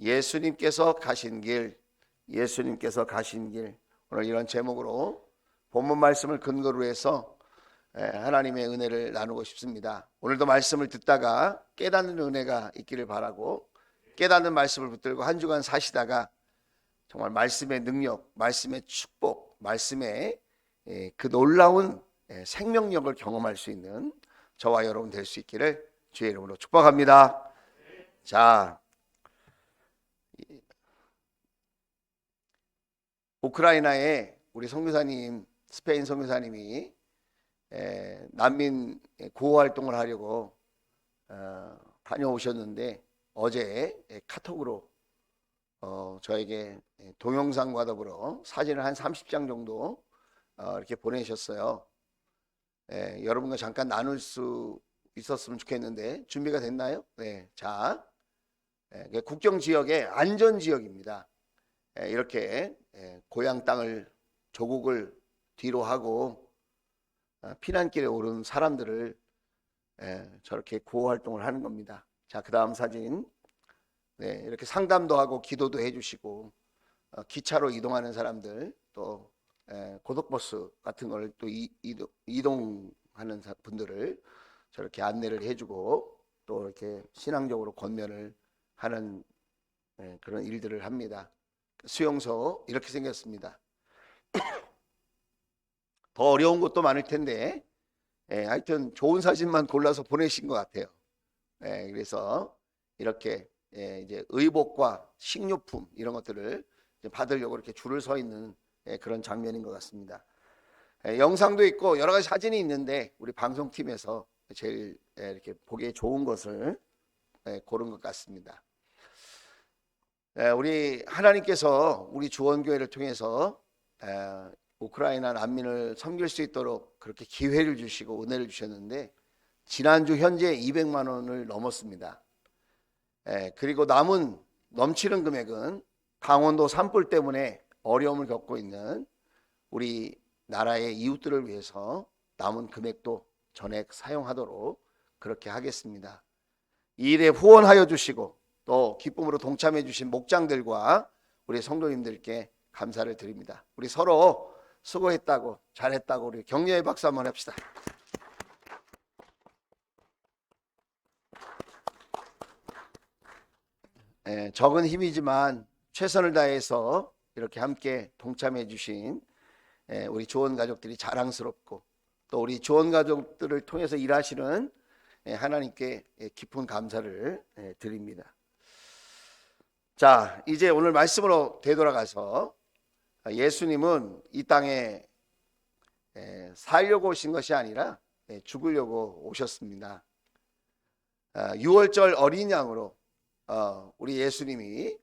예수님께서 가신 길, 예수님께서 가신 길. 오늘 이런 제목으로 본문 말씀을 근거로 해서 하나님의 은혜를 나누고 싶습니다. 오늘도 말씀을 듣다가 깨닫는 은혜가 있기를 바라고, 깨닫는 말씀을 붙들고 한 주간 사시다가 정말 말씀의 능력, 말씀의 축복, 말씀의 그 놀라운 생명력을 경험할 수 있는 저와 여러분 될 수 있기를 주의 이름으로 축복합니다. 자, 우크라이나에 우리 선교사님, 스페인 선교사님이 난민 구호 활동을 하려고 다녀오셨는데, 어제 카톡으로 저에게 동영상과 더불어 사진을 한 30장 정도 이렇게 보내셨어요. 여러분과 잠깐 나눌 수 있었으면 좋겠는데 준비가 됐나요? 네, 자, 국경 지역의 안전 지역입니다. 이렇게 고향 땅을, 조국을 뒤로 하고 피난길에 오른 사람들을 저렇게 구호 활동을 하는 겁니다. 자, 그 다음 사진. 네, 이렇게 상담도 하고 기도도 해주시고, 기차로 이동하는 사람들, 또 고속버스 같은 걸 또 이동하는 분들을 저렇게 안내를 해주고, 또 이렇게 신앙적으로 권면을 하는 그런 일들을 합니다. 수용소 이렇게 생겼습니다. 더 어려운 것도 많을 텐데 하여튼 좋은 사진만 골라서 보내신 것 같아요. 그래서 이렇게 이제 의복과 식료품 이런 것들을 받으려고 이렇게 줄을 서 있는 그런 장면인 것 같습니다. 영상도 있고 여러 가지 사진이 있는데 우리 방송팀에서 제일 이렇게 보기에 좋은 것을 고른 것 같습니다. 우리 하나님께서 우리 주원교회를 통해서 우크라이나 난민을 섬길 수 있도록 그렇게 기회를 주시고 은혜를 주셨는데, 지난주 현재 200만 원을 넘었습니다. 그리고 남은 넘치는 금액은 강원도 산불 때문에 어려움을 겪고 있는 우리 나라의 이웃들을 위해서 남은 금액도 전액 사용하도록 그렇게 하겠습니다. 이 일에 후원하여 주시고 또 기쁨으로 동참해 주신 목장들과 우리 성도님들께 감사를 드립니다. 우리 서로 수고했다고, 잘했다고 우리 격려의 박수 한번 합시다. 적은 힘이지만 최선을 다해서 이렇게 함께 동참해 주신 우리 조원 가족들이 자랑스럽고, 또 우리 조원 가족들을 통해서 일하시는 하나님께 깊은 감사를 드립니다. 자, 이제 오늘 말씀으로 되돌아가서, 예수님은 이 땅에 살려고 오신 것이 아니라 죽으려고 오셨습니다. 6월절 어린 양으로 우리 예수님이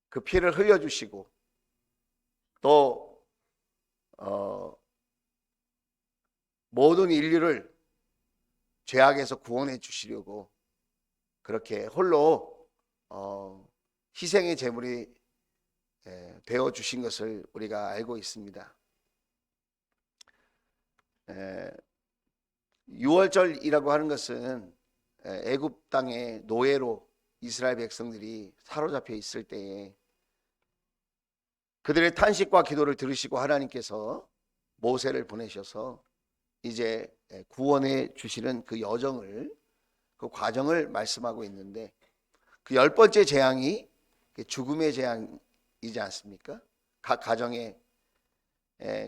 그 피를 흘려주시고, 또 모든 인류를 죄악에서 구원해 주시려고 그렇게 홀로 희생의 제물이 되어 주신 것을 우리가 알고 있습니다. 6월절이라고 하는 것은 애굽 땅의 노예로 이스라엘 백성들이 사로잡혀 있을 때에 그들의 탄식과 기도를 들으시고 하나님께서 모세를 보내셔서 이제 구원해 주시는 그 여정을, 그 과정을 말씀하고 있는데, 그 10번째 재앙이 죽음의 재앙이지 않습니까? 각 가정의,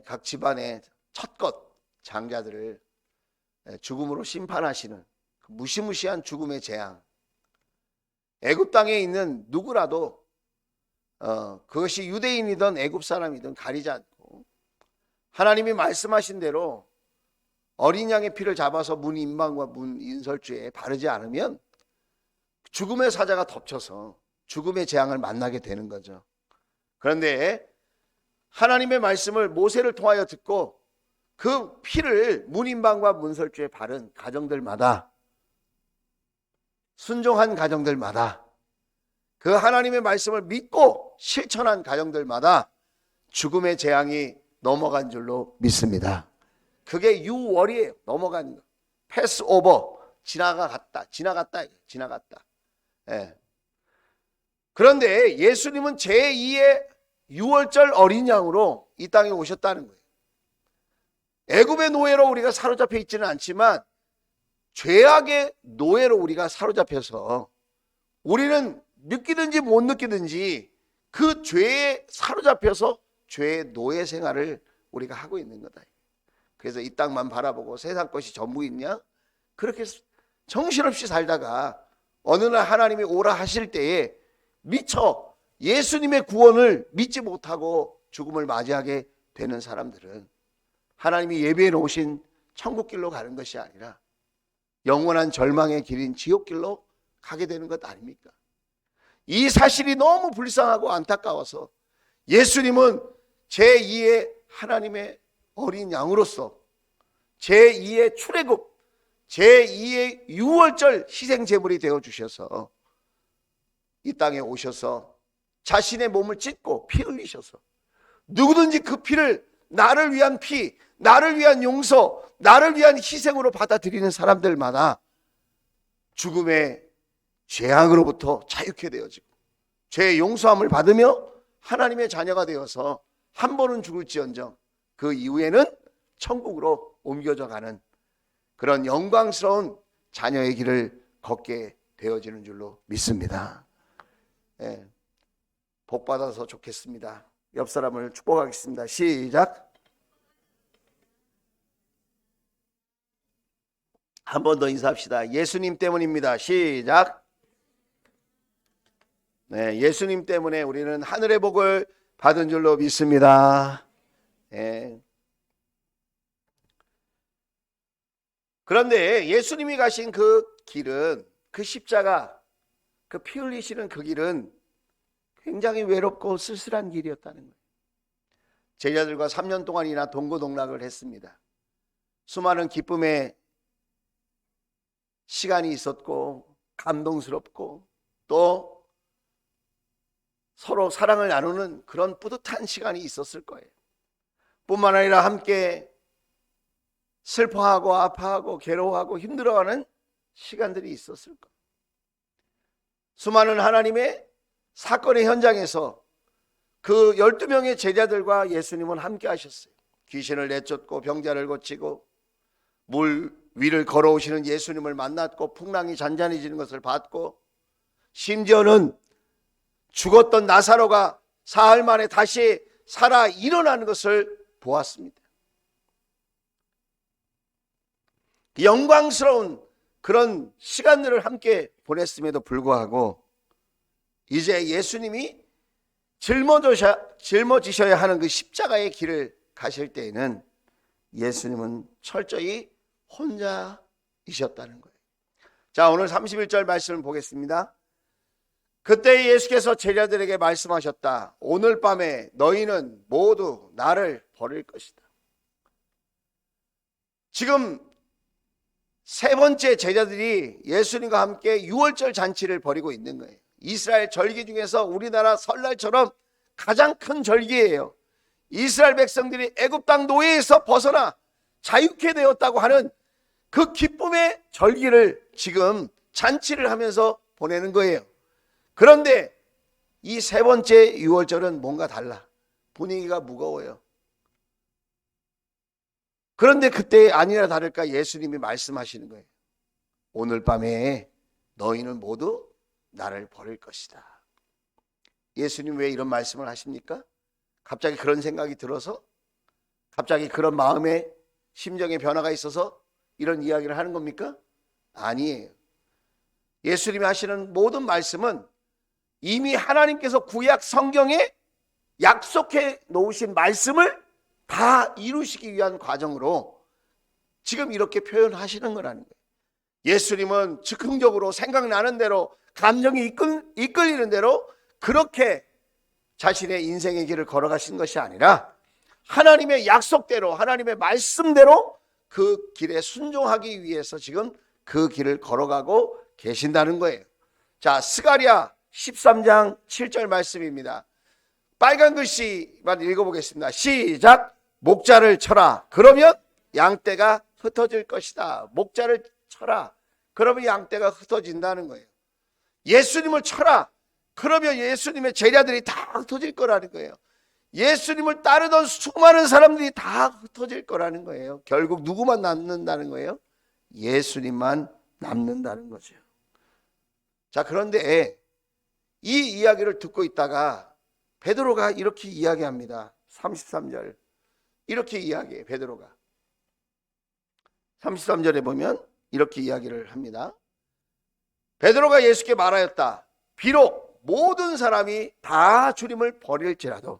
각 집안의 첫것 장자들을 죽음으로 심판하시는 그 무시무시한 죽음의 재앙. 애굽 땅에 있는 누구라도 그것이 유대인이든 애굽 사람이든 가리지 않고 하나님이 말씀하신 대로 어린 양의 피를 잡아서 문 임방과 문 인설주에 바르지 않으면 죽음의 사자가 덮쳐서 죽음의 재앙을 만나게 되는 거죠. 그런데 하나님의 말씀을 모세를 통하여 듣고 그 피를 문 임방과 문설주에 바른 가정들마다, 순종한 가정들마다, 그 하나님의 말씀을 믿고 실천한 가정들마다 죽음의 재앙이 넘어간 줄로 믿습니다. 그게 6월이에요. 넘어가는 거. 패스오버, 지나갔다. 예. 그런데 예수님은 제2의 유월절 어린 양으로 이 땅에 오셨다는 거예요. 애굽의 노예로 우리가 사로잡혀 있지는 않지만 죄악의 노예로 우리가 사로잡혀서 우리는 느끼든지 못 느끼든지 그 죄에 사로잡혀서 죄의 노예 생활을 우리가 하고 있는 거다. 그래서 이 땅만 바라보고 세상 것이 전부 있냐? 그렇게 정신없이 살다가 어느 날 하나님이 오라 하실 때에 미처 예수님의 구원을 믿지 못하고 죽음을 맞이하게 되는 사람들은 하나님이 예비해 놓으신 천국길로 가는 것이 아니라 영원한 절망의 길인 지옥길로 가게 되는 것 아닙니까? 이 사실이 너무 불쌍하고 안타까워서 예수님은 제2의 하나님의 어린 양으로서 제2의 출애굽, 제2의 유월절 희생제물이 되어주셔서 이 땅에 오셔서 자신의 몸을 찢고 피 흘리셔서 누구든지 그 피를 나를 위한 피, 나를 위한 용서, 나를 위한 희생으로 받아들이는 사람들마다 죽음의 죄악으로부터 자유케 되어지고 죄의 용서함을 받으며 하나님의 자녀가 되어서 한 번은 죽을지언정 그 이후에는 천국으로 옮겨져 가는 그런 영광스러운 자녀의 길을 걷게 되어지는 줄로 믿습니다. 예, 복 받아서 좋겠습니다. 옆 사람을 축복하겠습니다. 시작. 한 번 더 인사합시다. 예수님 때문입니다. 시작. 네, 예수님 때문에 우리는 하늘의 복을 받은 줄로 믿습니다. 네. 그런데 예수님이 가신 그 길은, 그 십자가, 그 피 흘리시는 그 길은 굉장히 외롭고 쓸쓸한 길이었다는 거예요. 제자들과 3년 동안이나 동고동락을 했습니다. 수많은 기쁨의 시간이 있었고 감동스럽고 또 서로 사랑을 나누는 그런 뿌듯한 시간이 있었을 거예요. 뿐만 아니라 함께 슬퍼하고 아파하고 괴로워하고 힘들어하는 시간들이 있었을 거예요. 수많은 하나님의 사건의 현장에서 그 12명의 제자들과 예수님은 함께 하셨어요. 귀신을 내쫓고 병자를 고치고 물 위를 걸어오시는 예수님을 만났고 풍랑이 잔잔해지는 것을 봤고 심지어는 죽었던 나사로가 사흘 만에 다시 살아 일어나는 것을 보았습니다. 영광스러운 그런 시간들을 함께 보냈음에도 불구하고 이제 예수님이 짊어지셔야 하는 그 십자가의 길을 가실 때에는 예수님은 철저히 혼자이셨다는 거예요. 자, 오늘 31절 말씀을 보겠습니다. 그때 예수께서 제자들에게 말씀하셨다. 오늘 밤에 너희는 모두 나를 버릴 것이다. 지금 세 번째 제자들이 예수님과 함께 유월절 잔치를 벌이고 있는 거예요. 이스라엘 절기 중에서 우리나라 설날처럼 가장 큰 절기예요. 이스라엘 백성들이 애굽 땅 노예에서 벗어나 자유케 되었다고 하는 그 기쁨의 절기를 지금 잔치를 하면서 보내는 거예요. 그런데 이 세 번째 유월절은 뭔가 달라. 분위기가 무거워요. 그런데 그때 아니나 다를까 예수님이 말씀하시는 거예요. 오늘 밤에 너희는 모두 나를 버릴 것이다. 예수님 왜 이런 말씀을 하십니까? 갑자기 그런 생각이 들어서? 갑자기 그런 마음에 심정의 변화가 있어서 이런 이야기를 하는 겁니까? 아니에요. 예수님이 하시는 모든 말씀은 이미 하나님께서 구약 성경에 약속해 놓으신 말씀을 다 이루시기 위한 과정으로 지금 이렇게 표현하시는 거라는 거예요. 예수님은 즉흥적으로 생각나는 대로 감정이 이끌리는 대로 그렇게 자신의 인생의 길을 걸어가신 것이 아니라 하나님의 약속대로 하나님의 말씀대로 그 길에 순종하기 위해서 지금 그 길을 걸어가고 계신다는 거예요. 자, 스가랴 13장 7절 말씀입니다. 빨간 글씨만 읽어보겠습니다. 시작. 목자를 쳐라. 그러면 양떼가 흩어질 것이다. 목자를 쳐라. 그러면 양떼가 흩어진다는 거예요. 예수님을 쳐라. 그러면 예수님의 제자들이 다 흩어질 거라는 거예요. 예수님을 따르던 수많은 사람들이 다 흩어질 거라는 거예요. 결국 누구만 남는다는 거예요? 예수님만 남는다는 거죠. 자, 그런데 이 이야기를 듣고 있다가 베드로가 이렇게 이야기합니다. 33절 이렇게 이야기해요. 베드로가 33절에 보면 이렇게 이야기를 합니다. 베드로가 예수께 말하였다. 비록 모든 사람이 다 주님을 버릴지라도.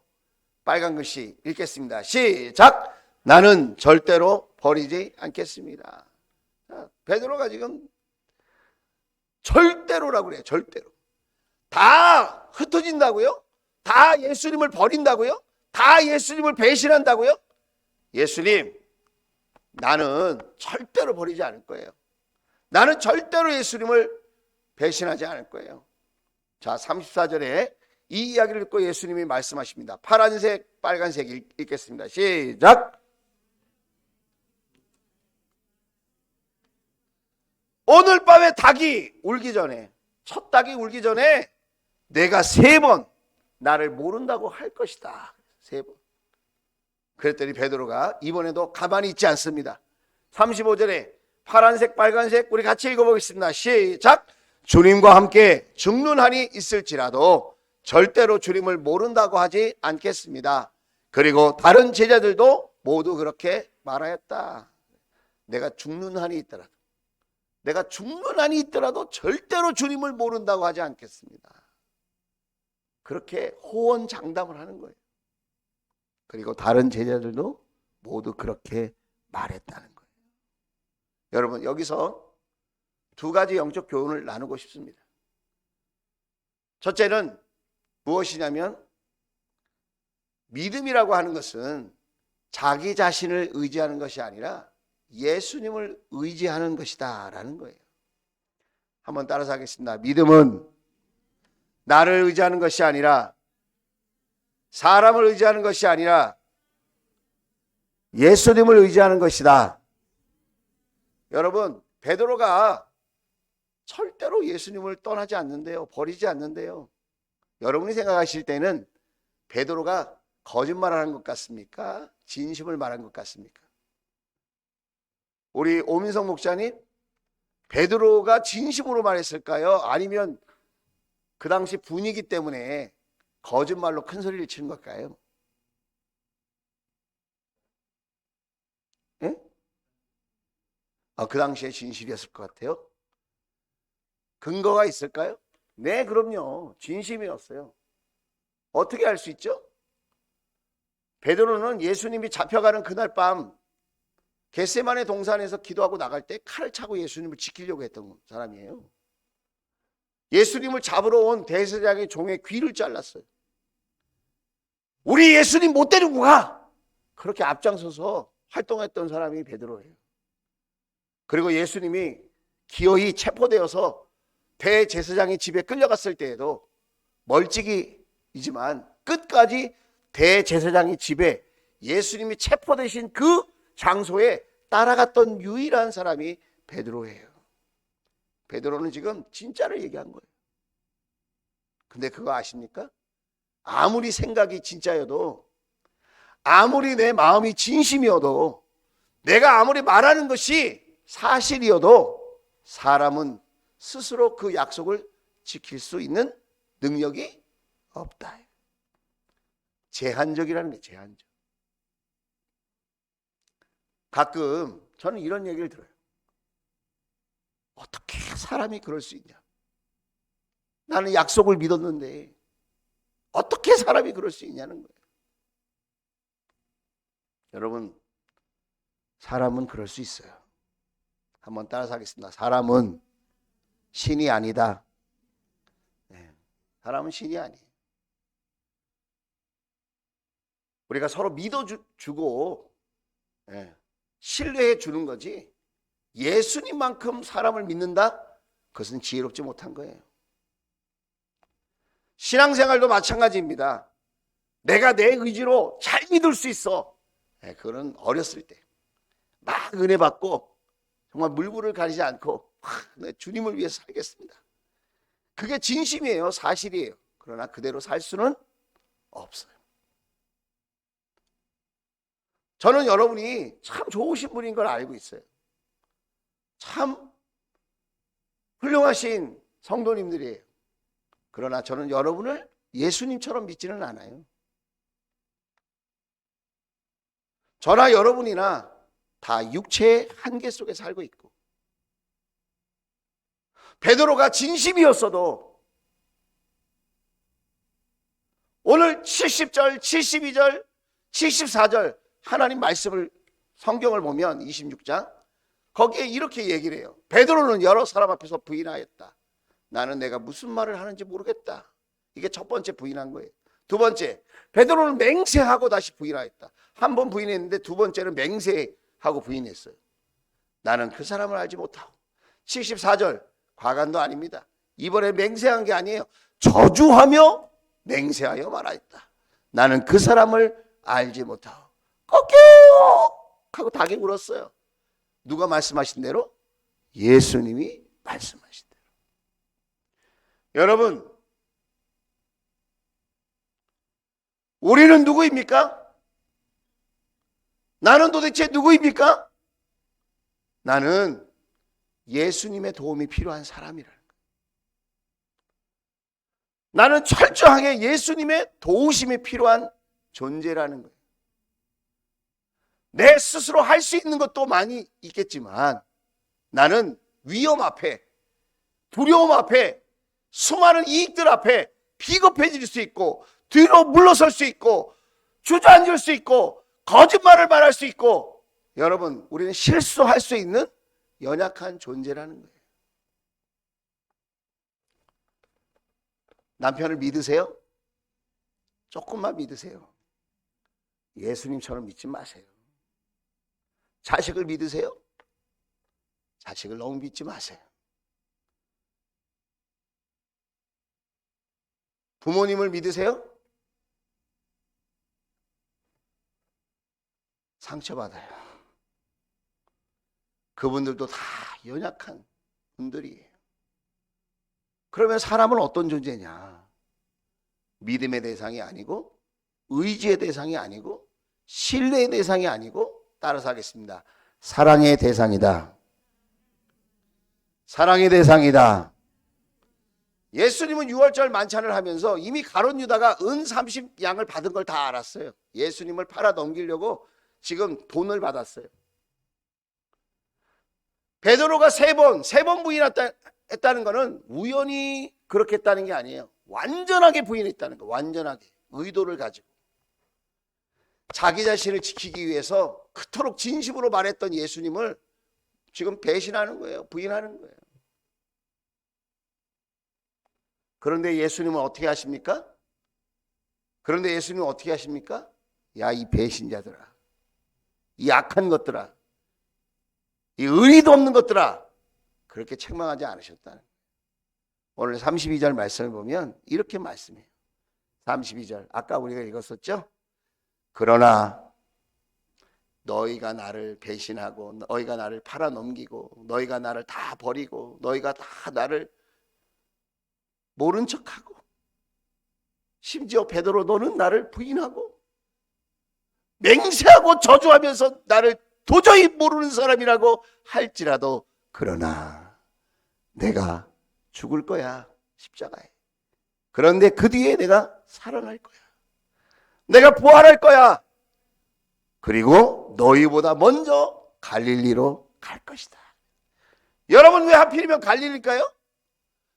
빨간 글씨 읽겠습니다. 시작. 나는 절대로 버리지 않겠습니다. 자, 베드로가 지금 절대로라고 그래요. 절대로. 다 흩어진다고요? 다 예수님을 버린다고요? 다 예수님을 배신한다고요? 예수님, 나는 절대로 버리지 않을 거예요. 나는 절대로 예수님을 배신하지 않을 거예요. 자, 34절에 이 이야기를 듣고 예수님이 말씀하십니다. 파란색, 빨간색 읽겠습니다. 시작. 오늘 밤에 닭이 울기 전에, 첫 닭이 울기 전에 내가 3번 나를 모른다고 할 것이다. 3번. 그랬더니 베드로가 이번에도 가만히 있지 않습니다. 35절에 파란색, 빨간색 우리 같이 읽어보겠습니다. 시작. 주님과 함께 죽는 한이 있을지라도 절대로 주님을 모른다고 하지 않겠습니다. 그리고 다른 제자들도 모두 그렇게 말하였다. 내가 죽는 한이 있더라도, 내가 죽는 한이 있더라도 절대로 주님을 모른다고 하지 않겠습니다. 그렇게 호언장담을 하는 거예요. 그리고 다른 제자들도 모두 그렇게 말했다는 거예요. 여러분, 여기서 2가지 영적 교훈을 나누고 싶습니다. 첫째는 무엇이냐면, 믿음이라고 하는 것은 자기 자신을 의지하는 것이 아니라 예수님을 의지하는 것이다 라는 거예요. 한번 따라서 하겠습니다. 믿음은 나를 의지하는 것이 아니라, 사람을 의지하는 것이 아니라 예수님을 의지하는 것이다. 여러분, 베드로가 절대로 예수님을 떠나지 않는데요, 버리지 않는데요. 여러분이 생각하실 때는 베드로가 거짓말하는 것 같습니까? 진심을 말한 것 같습니까? 우리 오민석 목사님, 베드로가 진심으로 말했을까요? 아니면 그 당시 분위기 때문에 거짓말로 큰 소리를 치는 걸까요? 예? 그 당시에 진실이었을 것 같아요. 근거가 있을까요? 네, 그럼요. 진심이었어요. 어떻게 알 수 있죠? 베드로는 예수님이 잡혀가는 그날 밤 겟세마네 동산에서 기도하고 나갈 때 칼을 차고 예수님을 지키려고 했던 사람이에요. 예수님을 잡으러 온 대제사장의 종의 귀를 잘랐어요. 우리 예수님 못 데리고 가! 그렇게 앞장서서 활동했던 사람이 베드로예요. 그리고 예수님이 기어이 체포되어서 대제사장의 집에 끌려갔을 때에도 멀찍이지만 끝까지 대제사장의 집에 예수님이 체포되신 그 장소에 따라갔던 유일한 사람이 베드로예요. 베드로는 지금 진짜를 얘기한 거예요. 근데 그거 아십니까? 아무리 생각이 진짜여도, 아무리 내 마음이 진심이어도, 내가 아무리 말하는 것이 사실이어도 사람은 스스로 그 약속을 지킬 수 있는 능력이 없다. 제한적이라는 게 제한적. 가끔 저는 이런 얘기를 들어요. 어떻게 사람이 그럴 수 있냐? 나는 약속을 믿었는데 어떻게 사람이 그럴 수 있냐는 거예요. 여러분, 사람은 그럴 수 있어요. 한번 따라서 하겠습니다. 사람은 신이 아니다. 네, 사람은 신이 아니에요. 우리가 서로 믿어주고 신뢰해 주는 거지, 예수님만큼 사람을 믿는다? 그것은 지혜롭지 못한 거예요. 신앙생활도 마찬가지입니다. 내가 내 의지로 잘 믿을 수 있어. 그거는 어렸을 때 막 은혜 받고 정말 물불을 가리지 않고 내 주님을 위해서 살겠습니다. 그게 진심이에요. 사실이에요. 그러나 그대로 살 수는 없어요. 저는 여러분이 참 좋으신 분인 걸 알고 있어요. 참 훌륭하신 성도님들이에요. 그러나 저는 여러분을 예수님처럼 믿지는 않아요. 저나 여러분이나 다 육체의 한계 속에 살고 있고, 베드로가 진심이었어도 오늘 70절, 72절, 74절 하나님 말씀을, 성경을 보면 26장 거기에 이렇게 얘기를 해요. 베드로는 여러 사람 앞에서 부인하였다. 나는 내가 무슨 말을 하는지 모르겠다. 이게 첫 번째 부인한 거예요. 두 번째, 베드로는 맹세하고 다시 부인하였다. 한 번 부인했는데 두 번째는 맹세하고 부인했어요. 나는 그 사람을 알지 못하고. 74절, 과간도 아닙니다. 이번에 맹세한 게 아니에요. 저주하며 맹세하여 말하였다. 나는 그 사람을 알지 못하고. 꺾여 하고 닭이 울었어요. 누가 말씀하신 대로? 예수님이 말씀하신 대로. 여러분, 우리는 누구입니까? 나는 도대체 누구입니까? 나는 예수님의 도움이 필요한 사람이라는 거예요. 나는 철저하게 예수님의 도우심이 필요한 존재라는 거예요. 내 스스로 할 수 있는 것도 많이 있겠지만 나는 위험 앞에, 두려움 앞에, 수많은 이익들 앞에 비겁해질 수 있고, 뒤로 물러설 수 있고, 주저앉을 수 있고, 거짓말을 말할 수 있고, 여러분, 우리는 실수할 수 있는 연약한 존재라는 거예요. 남편을 믿으세요? 조금만 믿으세요. 예수님처럼 믿지 마세요. 자식을 믿으세요? 자식을 너무 믿지 마세요. 부모님을 믿으세요? 상처받아요. 그분들도 다 연약한 분들이에요. 그러면 사람은 어떤 존재냐? 믿음의 대상이 아니고, 의지의 대상이 아니고, 신뢰의 대상이 아니고, 따라서 하겠습니다. 사랑의 대상이다. 사랑의 대상이다. 예수님은 6월절 만찬을 하면서 이미 가룟 유다가 은 30양을 받은 걸 다 알았어요. 예수님을 팔아 넘기려고 지금 돈을 받았어요. 베드로가 세 번 부인했다는 것은 우연히 그렇게 했다는 게 아니에요. 완전하게 부인했다는 거. 완전하게 의도를 가지고 자기 자신을 지키기 위해서 그토록 진심으로 말했던 예수님을 지금 배신하는 거예요. 부인하는 거예요. 그런데 예수님은 어떻게 하십니까? 야, 이 배신자들아, 이 악한 것들아, 이 의리도 없는 것들아, 그렇게 책망하지 않으셨다는 거예요. 오늘 32절 말씀을 보면 이렇게 말씀해요. 32절 아까 우리가 읽었었죠? 그러나 너희가 나를 배신하고, 너희가 나를 팔아넘기고, 너희가 나를 다 버리고, 너희가 다 나를 모른 척하고, 심지어 베드로 너는 나를 부인하고 맹세하고 저주하면서 나를 도저히 모르는 사람이라고 할지라도, 그러나 내가 죽을 거야, 십자가에. 그런데 그 뒤에 내가 살아날 거야. 내가 부활할 거야. 그리고 너희보다 먼저 갈릴리로 갈 것이다. 여러분, 왜 하필이면 갈릴리일까요?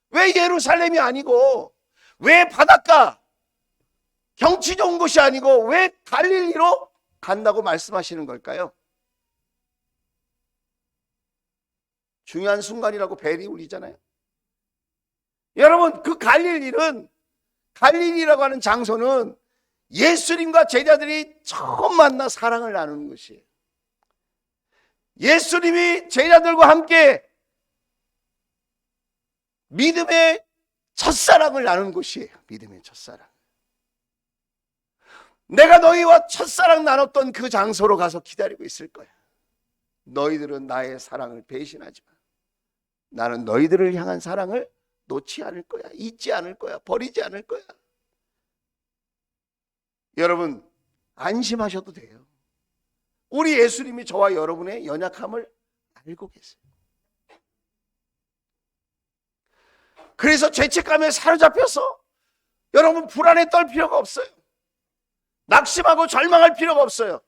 왜 예루살렘이 아니고, 왜 바닷가 경치 좋은 곳이 아니고 왜 갈릴리로 간다고 말씀하시는 걸까요? 중요한 순간이라고 벨이 울리잖아요. 여러분, 그 갈릴리라고 하는 장소는 예수님과 제자들이 처음 만나 사랑을 나누는 것이에요. 예수님이 제자들과 함께 믿음의 첫사랑을 나눈 곳이에요. 믿음의 첫사랑. 내가 너희와 첫사랑 나눴던 그 장소로 가서 기다리고 있을 거야. 너희들은 나의 사랑을 배신하지 마. 나는 너희들을 향한 사랑을 놓지 않을 거야. 잊지 않을 거야. 버리지 않을 거야. 여러분, 안심하셔도 돼요. 우리 예수님이 저와 여러분의 연약함을 알고 계세요. 그래서 죄책감에 사로잡혀서 여러분 불안에 떨 필요가 없어요. 낙심하고 절망할 필요가 없어요.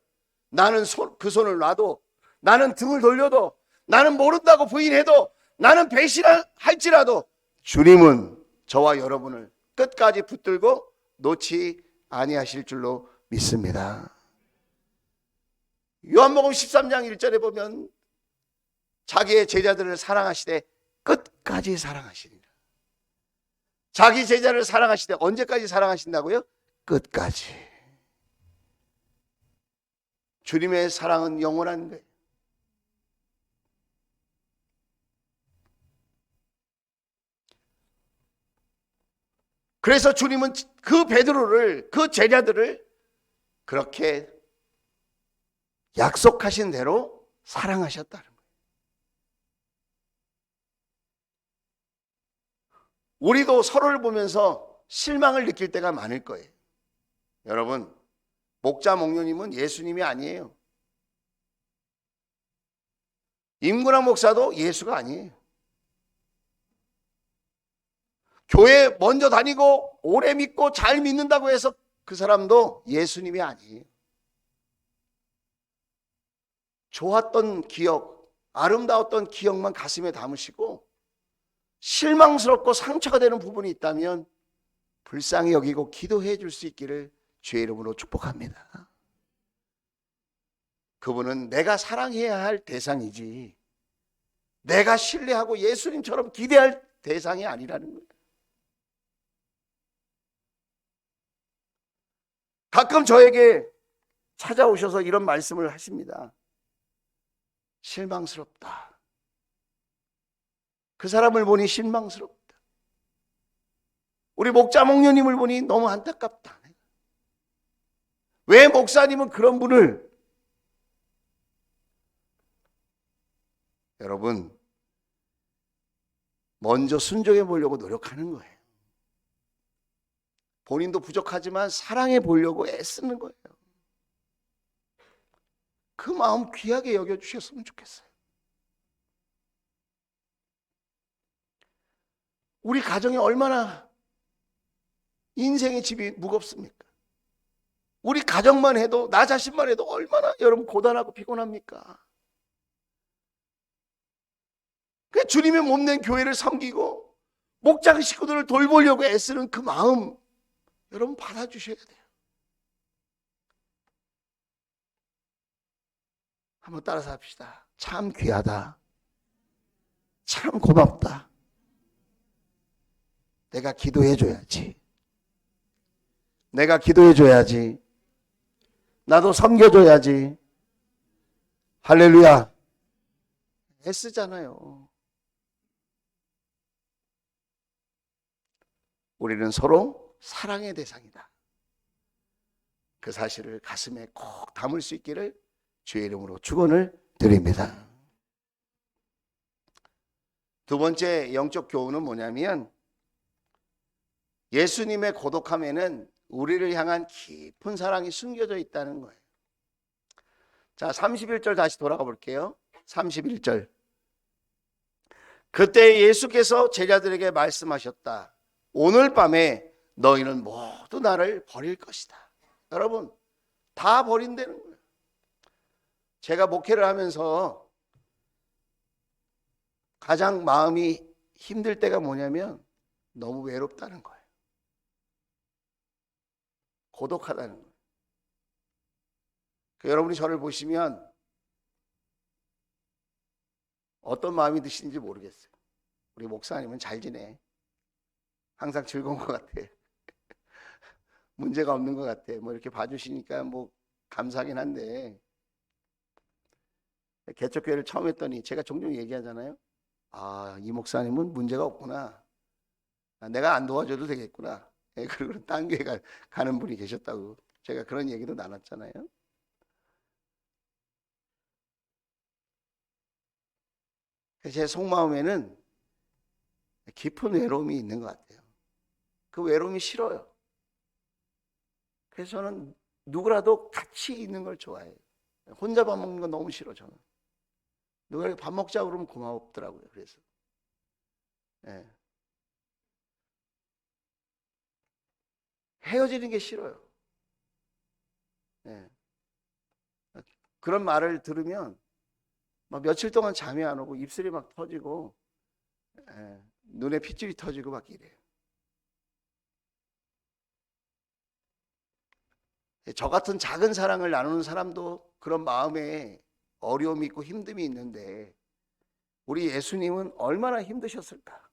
나는 그 손을 놔도, 나는 등을 돌려도, 나는 모른다고 부인해도, 나는 배신할지라도 주님은 저와 여러분을 끝까지 붙들고 놓지 아니하실 줄로 믿습니다. 요한복음 13장 1절에 보면 자기의 제자들을 사랑하시되 끝까지 사랑하시니라. 자기 제자를 사랑하시되 언제까지 사랑하신다고요? 끝까지. 주님의 사랑은 영원한 거예요. 그래서 주님은 그 베드로를, 그 제자들을 그렇게 약속하신 대로 사랑하셨다는 거예요. 우리도 서로를 보면서 실망을 느낄 때가 많을 거예요. 여러분, 목자 목녀님은 예수님이 아니에요. 임구남 목사도 예수가 아니에요. 교회 먼저 다니고 오래 믿고 잘 믿는다고 해서 그 사람도 예수님이 아니에요. 좋았던 기억, 아름다웠던 기억만 가슴에 담으시고 실망스럽고 상처가 되는 부분이 있다면 불쌍히 여기고 기도해 줄 수 있기를 주의 이름으로 축복합니다. 그분은 내가 사랑해야 할 대상이지 내가 신뢰하고 예수님처럼 기대할 대상이 아니라는 거예요. 가끔 저에게 찾아오셔서 이런 말씀을 하십니다. 실망스럽다. 그 사람을 보니 실망스럽다. 우리 목자 목녀님을 보니 너무 안타깝다. 왜 목사님은 그런 분을? 여러분, 먼저 순종해 보려고 노력하는 거예요. 본인도 부족하지만 사랑해 보려고 애쓰는 거예요. 그 마음 귀하게 여겨주셨으면 좋겠어요. 우리 가정이 얼마나 인생의 집이 무겁습니까? 우리 가정만 해도, 나 자신만 해도 얼마나 여러분 고단하고 피곤합니까? 그 주님의 몸된 교회를 섬기고 목장 식구들을 돌보려고 애쓰는 그 마음 여러분 받아주셔야 돼요. 한번 따라서 합시다. 참 귀하다. 참 고맙다. 내가 기도해줘야지. 내가 기도해줘야지. 나도 섬겨줘야지. 할렐루야. 애쓰잖아요. 우리는 서로 사랑의 대상이다. 그 사실을 가슴에 꼭 담을 수 있기를 주의 이름으로 축원을 드립니다. 두 번째 영적 교훈은 뭐냐면 예수님의 고독함에는 우리를 향한 깊은 사랑이 숨겨져 있다는 거예요. 자, 31절 다시 돌아가 볼게요. 31절. 그때 예수께서 제자들에게 말씀하셨다. 오늘 밤에 너희는 모두 나를 버릴 것이다. 여러분, 다 버린다는 거예요. 제가 목회를 하면서 가장 마음이 힘들 때가 뭐냐면 너무 외롭다는 거예요. 고독하다는 거예요. 여러분이 저를 보시면 어떤 마음이 드시는지 모르겠어요. 우리 목사님은 잘 지내. 항상 즐거운 것 같아. 문제가 없는 것 같아. 뭐 이렇게 봐주시니까 뭐 감사하긴 한데 개척교회를 처음 했더니 제가 종종 얘기하잖아요. 아, 이 목사님은 문제가 없구나. 내가 안 도와줘도 되겠구나. 그리고 딴 교회 가는 분이 계셨다고 제가 그런 얘기도 나눴잖아요. 제 속마음에는 깊은 외로움이 있는 것 같아요. 그 외로움이 싫어요. 그래서 저는 누구라도 같이 있는 걸 좋아해요. 혼자 밥 먹는 건 너무 싫어, 저는. 누가 밥 먹자고 그러면 고맙더라고요. 그래서 예. 헤어지는 게 싫어요. 예. 그런 말을 들으면 막 며칠 동안 잠이 안 오고 입술이 막 터지고 예. 눈에 핏줄이 터지고 막 이래요. 저 같은 작은 사랑을 나누는 사람도 그런 마음에 어려움이 있고 힘듦이 있는데 우리 예수님은 얼마나 힘드셨을까?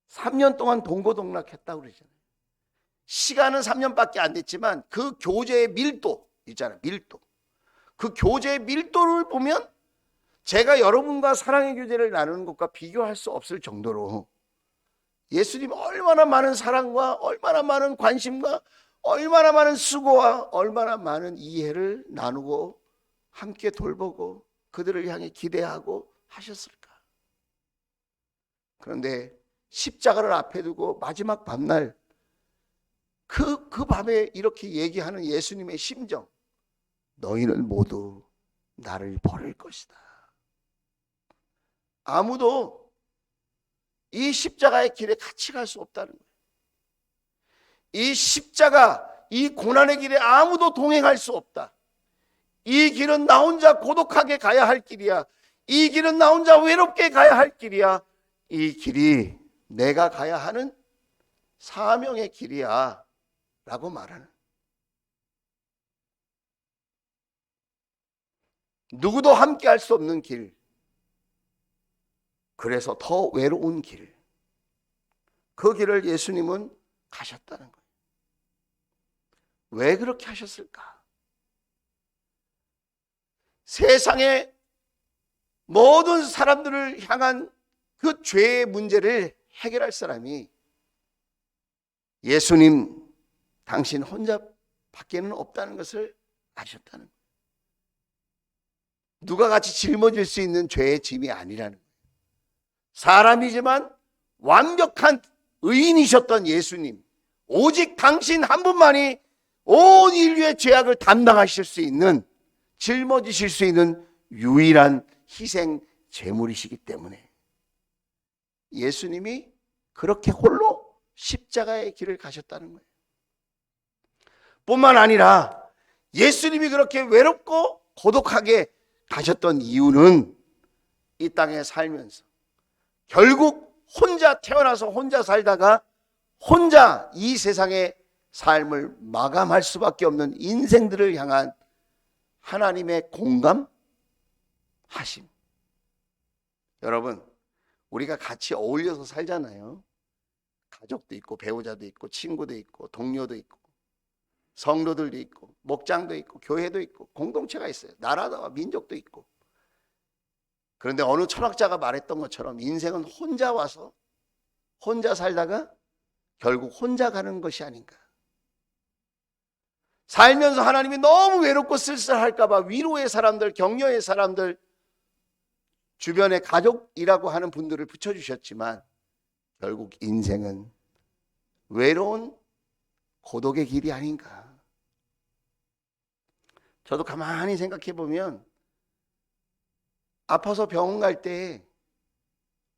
3년 동안 동고동락했다고 그러잖아요. 시간은 3년밖에 안 됐지만 그 교제의 밀도 있잖아요. 밀도. 그 교제의 밀도를 보면 제가 여러분과 사랑의 교제를 나누는 것과 비교할 수 없을 정도로 예수님 얼마나 많은 사랑과 얼마나 많은 관심과 얼마나 많은 수고와 얼마나 많은 이해를 나누고 함께 돌보고 그들을 향해 기대하고 하셨을까? 그런데 십자가를 앞에 두고 마지막 밤날 그 밤에 이렇게 얘기하는 예수님의 심정, 너희는 모두 나를 버릴 것이다. 아무도 이 십자가의 길에 같이 갈 수 없다는 거예요. 이 십자가, 이 고난의 길에 아무도 동행할 수 없다. 이 길은 나 혼자 고독하게 가야 할 길이야. 이 길은 나 혼자 외롭게 가야 할 길이야. 이 길이 내가 가야 하는 사명의 길이야 라고 말하는, 누구도 함께 할 수 없는 길, 그래서 더 외로운 길, 그 길을 예수님은 가셨다는 거예요. 왜 그렇게 하셨을까? 세상의 모든 사람들을 향한 그 죄의 문제를 해결할 사람이 예수님 당신 혼자 밖에는 없다는 것을 아셨다는 거예요. 누가 같이 짊어질 수 있는 죄의 짐이 아니라는 거예요. 사람이지만 완벽한 의인이셨던 예수님, 오직 당신 한 분만이 온 인류의 죄악을 담당하실 수 있는, 짊어지실 수 있는 유일한 희생 제물이시기 때문에 예수님이 그렇게 홀로 십자가의 길을 가셨다는 거예요. 뿐만 아니라 예수님이 그렇게 외롭고 고독하게 가셨던 이유는 이 땅에 살면서 결국 혼자 태어나서 혼자 살다가 혼자 이 세상의 삶을 마감할 수밖에 없는 인생들을 향한 하나님의 공감하심. 여러분, 우리가 같이 어울려서 살잖아요. 가족도 있고 배우자도 있고 친구도 있고 동료도 있고 성도들도 있고 목장도 있고 교회도 있고 공동체가 있어요. 나라와 민족도 있고. 그런데 어느 철학자가 말했던 것처럼 인생은 혼자 와서 혼자 살다가 결국 혼자 가는 것이 아닌가. 살면서 하나님이 너무 외롭고 쓸쓸할까 봐 위로의 사람들, 격려의 사람들, 주변에 가족이라고 하는 분들을 붙여주셨지만 결국 인생은 외로운 고독의 길이 아닌가. 저도 가만히 생각해 보면 아파서 병원 갈 때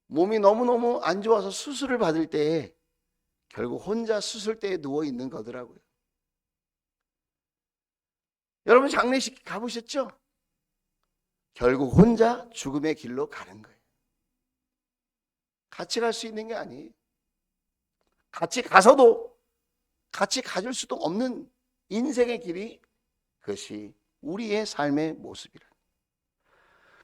몸이 너무너무 안 좋아서 수술을 받을 때 결국 혼자 수술대에 누워 있는 거더라고요. 여러분 장례식 가보셨죠? 결국 혼자 죽음의 길로 가는 거예요. 같이 갈 수 있는 게 아니에요. 같이 가서도 같이 가줄 수도 없는 인생의 길이, 그것이 우리의 삶의 모습이라.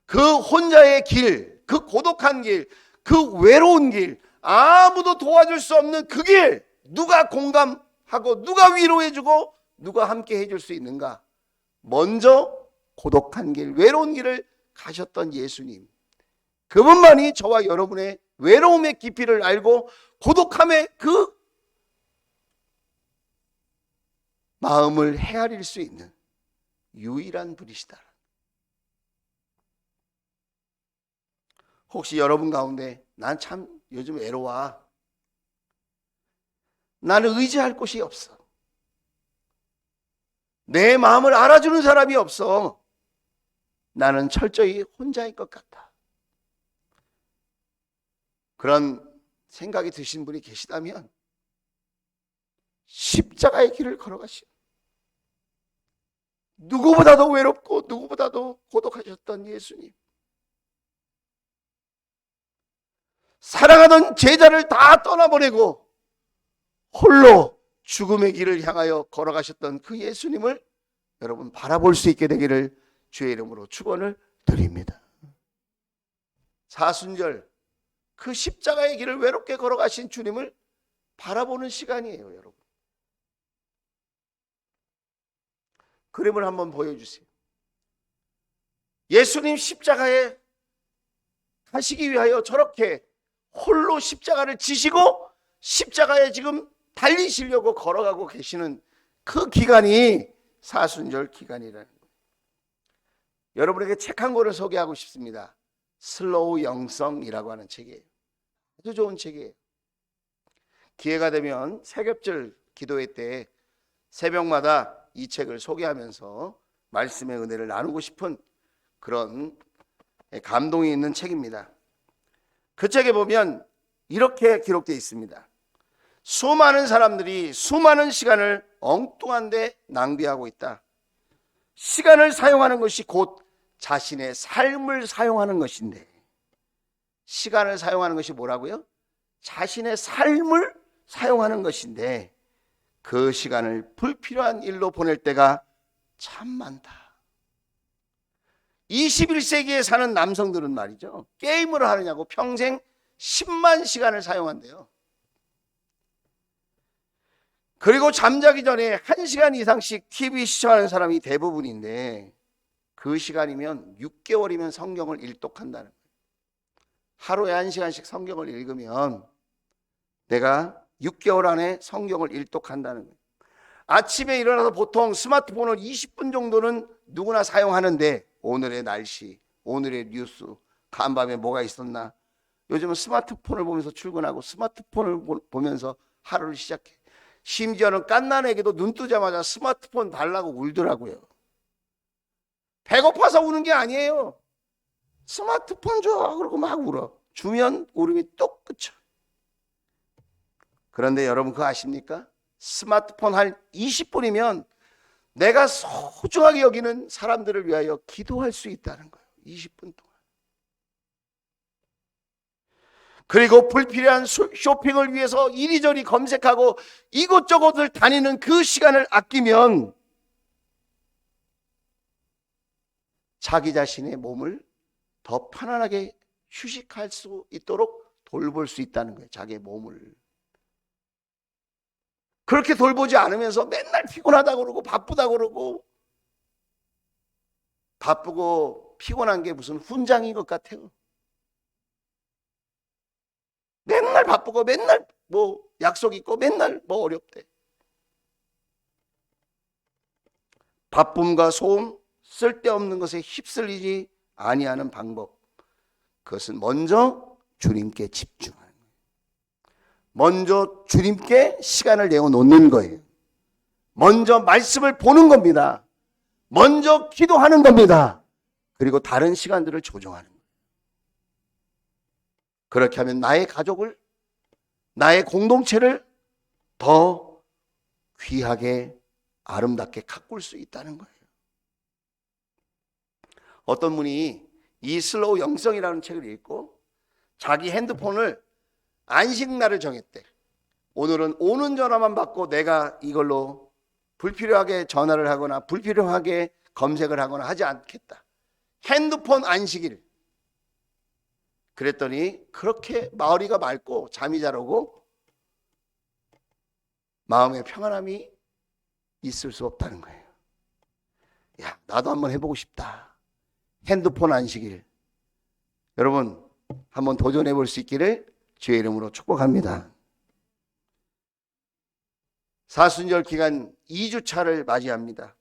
그 혼자의 길, 그 고독한 길, 그 외로운 길, 아무도 도와줄 수 없는 그 길, 누가 공감하고 누가 위로해주고 누가 함께 해줄 수 있는가? 먼저 고독한 길, 외로운 길을 가셨던 예수님, 그분만이 저와 여러분의 외로움의 깊이를 알고 고독함의 그 마음을 헤아릴 수 있는 유일한 분이시다. 혹시 여러분 가운데 난 참 요즘 외로워. 나는 의지할 곳이 없어. 내 마음을 알아주는 사람이 없어. 나는 철저히 혼자인 것 같다. 그런 생각이 드신 분이 계시다면 십자가의 길을 걸어가시오. 누구보다도 외롭고 누구보다도 고독하셨던 예수님, 사랑하던 제자를 다 떠나보내고 홀로 죽음의 길을 향하여 걸어가셨던 그 예수님을 여러분 바라볼 수 있게 되기를 주의 이름으로 축원을 드립니다. 사순절 그 십자가의 길을 외롭게 걸어가신 주님을 바라보는 시간이에요, 여러분. 그림을 한번 보여주세요. 예수님 십자가에 가시기 위하여 저렇게 홀로 십자가를 지시고 십자가에 지금 달리시려고 걸어가고 계시는 그 기간이 사순절 기간이라는 거예요. 여러분에게 책 한 권을 소개하고 싶습니다. 슬로우 영성이라고 하는 책이에요. 아주 좋은 책이에요. 기회가 되면 새벽절 기도회 때 새벽마다 이 책을 소개하면서 말씀의 은혜를 나누고 싶은 그런 감동이 있는 책입니다. 그 책에 보면 이렇게 기록되어 있습니다. 수많은 사람들이 수많은 시간을 엉뚱한 데 낭비하고 있다. 시간을 사용하는 것이 곧 자신의 삶을 사용하는 것인데, 시간을 사용하는 것이 뭐라고요? 자신의 삶을 사용하는 것인데 그 시간을 불필요한 일로 보낼 때가 참 많다. 21세기에 사는 남성들은 말이죠, 게임을 하느냐고 평생 10만 시간을 사용한대요. 그리고 잠자기 전에 1시간 이상씩 TV 시청하는 사람이 대부분인데 그 시간이면 6개월이면 성경을 일독한다는 거예요. 하루에 1시간씩 성경을 읽으면 내가 6개월 안에 성경을 일독한다는 거예요. 아침에 일어나서 보통 스마트폰을 20분 정도는 누구나 사용하는데 오늘의 날씨, 오늘의 뉴스, 간밤에 뭐가 있었나. 요즘은 스마트폰을 보면서 출근하고 스마트폰을 보면서 하루를 시작해. 심지어는 갓난 애기도 눈 뜨자마자 스마트폰 달라고 울더라고요. 배고파서 우는 게 아니에요. 스마트폰 줘 그러고 막 울어. 주면 울음이 뚝 그쳐. 그런데 여러분 그거 아십니까? 스마트폰 한 20분이면 내가 소중하게 여기는 사람들을 위하여 기도할 수 있다는 거예요. 20분 동안. 그리고 불필요한 쇼핑을 위해서 이리저리 검색하고 이곳저곳을 다니는 그 시간을 아끼면 자기 자신의 몸을 더 편안하게 휴식할 수 있도록 돌볼 수 있다는 거예요. 자기의 몸을. 그렇게 돌보지 않으면서 맨날 피곤하다고 그러고 바쁘다고 그러고, 바쁘고 피곤한 게 무슨 훈장인 것 같아요. 맨날 바쁘고 맨날 뭐 약속 있고 맨날 뭐 어렵대. 바쁨과 소음, 쓸데없는 것에 휩쓸리지 아니하는 방법, 그것은 먼저 주님께 집중하는 거예요. 먼저 주님께 시간을 내어놓는 거예요. 먼저 말씀을 보는 겁니다. 먼저 기도하는 겁니다. 그리고 다른 시간들을 조정하는 거예요. 그렇게 하면 나의 가족을, 나의 공동체를 더 귀하게 아름답게 가꿀 수 있다는 거예요. 어떤 분이 이 슬로우 영성이라는 책을 읽고 자기 핸드폰을 안식날을 정했대. 오늘은 오는 전화만 받고 내가 이걸로 불필요하게 전화를 하거나 불필요하게 검색을 하거나 하지 않겠다. 핸드폰 안식일. 그랬더니 그렇게 머리가 맑고 잠이 잘 오고 마음의 평안함이 있을 수 없다는 거예요. 야, 나도 한번 해보고 싶다. 핸드폰 안식일. 여러분 한번 도전해 볼 수 있기를 주의 이름으로 축복합니다. 사순절 기간 2주차를 맞이합니다.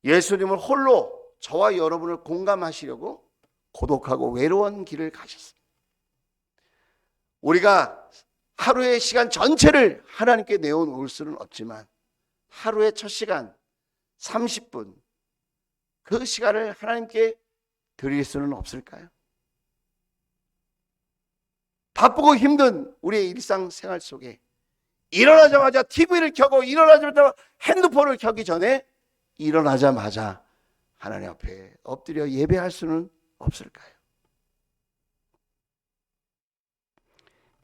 예수님을 홀로 저와 여러분을 공감하시려고 고독하고 외로운 길을 가셨습니다. 우리가 하루의 시간 전체를 하나님께 내어놓을 수는 없지만 하루의 첫 시간 30분 그 시간을 하나님께 드릴 수는 없을까요? 바쁘고 힘든 우리의 일상생활 속에 일어나자마자 TV를 켜고 일어나자마자 핸드폰을 켜기 전에 일어나자마자 하나님 앞에 엎드려 예배할 수는 없을까요?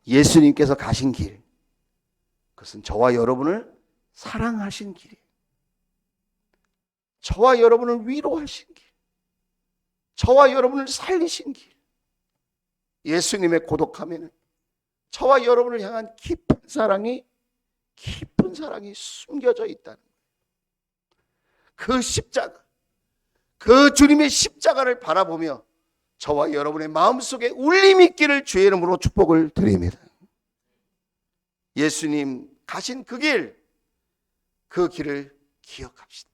예수님께서 가신 길, 그것은 저와 여러분을 사랑하신 길이에요. 저와 여러분을 위로하신 길, 저와 여러분을 살리신 길. 예수님의 고독함에는 저와 여러분을 향한 깊은 사랑이 숨겨져 있다는 거예요. 그 십자가, 그 주님의 십자가를 바라보며 저와 여러분의 마음속에 울림 있기를 주의 이름으로 축복을 드립니다. 예수님 가신 그 길을 기억합시다.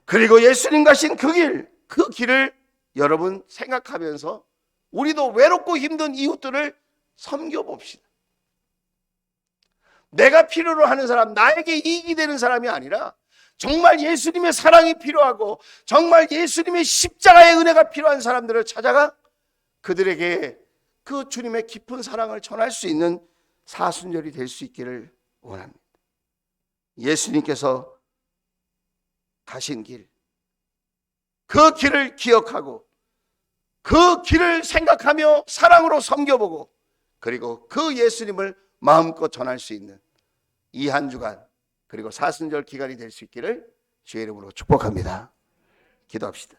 그리고 예수님 가신 그 길을 여러분 생각하면서 우리도 외롭고 힘든 이웃들을 섬겨봅시다. 내가 필요로 하는 사람, 나에게 이익이 되는 사람이 아니라 정말 예수님의 사랑이 필요하고 정말 예수님의 십자가의 은혜가 필요한 사람들을 찾아가 그들에게 그 주님의 깊은 사랑을 전할 수 있는 사순절이 될 수 있기를 원합니다. 예수님께서 가신 길, 그 길을 기억하고 그 길을 생각하며 사랑으로 섬겨보고 그리고 그 예수님을 마음껏 전할 수 있는 이 한 주간 그리고 사순절 기간이 될 수 있기를 주의 이름으로 축복합니다. 기도합시다.